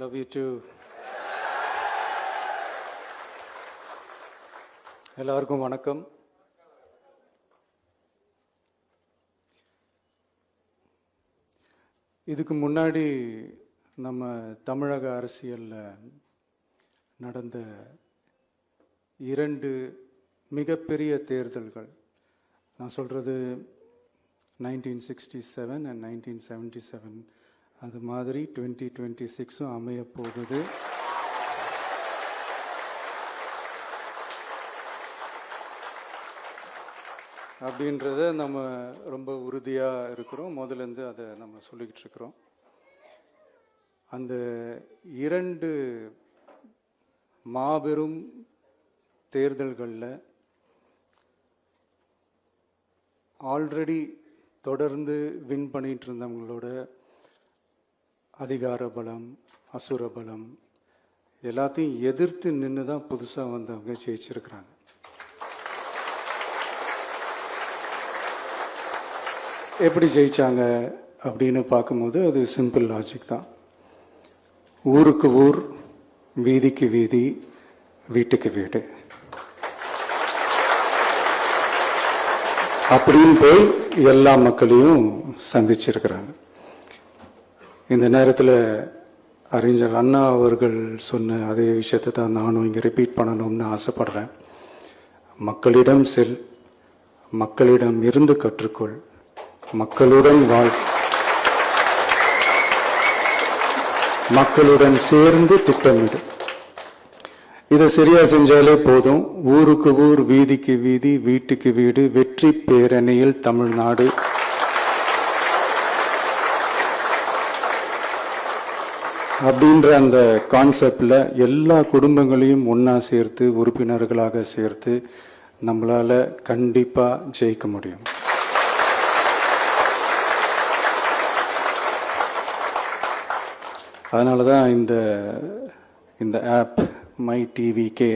Love you too. எல்லாருக்கும் வணக்கம். இதுக்கு முன்னாடி நம்ம தமிழக அரசியலில் நடந்த 2 மிகப்பெரிய தேர்தல்கள், நான் சொல்கிறது 1967 and 1977, அது மாதிரி 2026 அமைய போகுது. அப்படின்றத நம்ம ரொம்ப உறுதியாக இருக்கிறோம். முதலேருந்து அதை நம்ம சொல்லிக்கிட்டு இருக்கிறோம். அந்த 2 மாபெரும் தேர்தல்களில் ஆல்ரெடி தொடர்ந்து வின் பண்ணிகிட்டு இருந்தவங்களோட அதிகார பலம், அசுர பலம் எல்லாத்தையும் எதிர்த்து நின்று தான் புதுசாக வந்தவங்க ஜெயிச்சிருக்கிறாங்க. எப்படி ஜெயிச்சாங்க அப்படின்னு பார்க்கும்போது அது சிம்பிள் லாஜிக் தான். ஊருக்கு ஊர், வீதிக்கு வீதி, வீட்டுக்கு வீடு அப்படின்னு போய் எல்லா மக்களையும் சந்திச்சிருக்கிறாங்க. இந்த நேரத்தில் அறிஞர் அண்ணா அவர்கள் சொன்ன அதே விஷயத்தை தான் நானும் இங்கே ரிப்பீட் பண்ணணும்னு ஆசைப்படுறேன். மக்களிடம் செல், மக்களிடம் இருந்து கற்றுக்கொள், மக்களுடன் வாழ், மக்களுடன் சேர்ந்து திட்டமிடு. இதை சரியா செஞ்சாலே போதும். ஊருக்கு ஊர், வீதிக்கு வீதி, வீட்டுக்கு வீடு, வெற்றி பேரணியில் தமிழ்நாடு. அப்படின்ற அந்த கான்செப்டில் எல்லா குடும்பங்களையும் ஒன்றா சேர்த்து, உறுப்பினர்களாக சேர்த்து நம்மளால் கண்டிப்பாக ஜெயிக்க முடியும். அதனால தான் இந்த ஆப் மை டிவிகே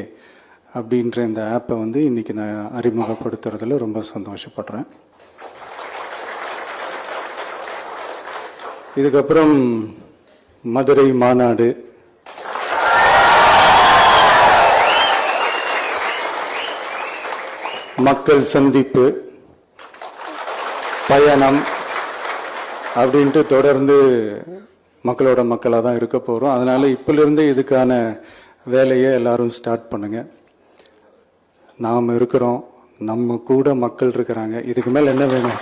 அப்படின்ற இந்த ஆப்பை இன்றைக்கி நான் அறிமுகப்படுத்துறதுல ரொம்ப சந்தோஷப்படுறேன். இதுக்கப்புறம் மதுரை மாநாடு, மக்கள் சந்திப்பு, பயணம் அப்படின்ட்டு தொடர்ந்து மக்களோட மக்களாக தான் இருக்க போகிறோம். அதனால் இப்போலேருந்தே இதுக்கான வேலையை எல்லாரும் ஸ்டார்ட் பண்ணுங்கள். நாம் இருக்கிறோம், நம்ம கூட மக்கள் இருக்கிறாங்க. இதுக்கு மேலே என்ன வேணும்?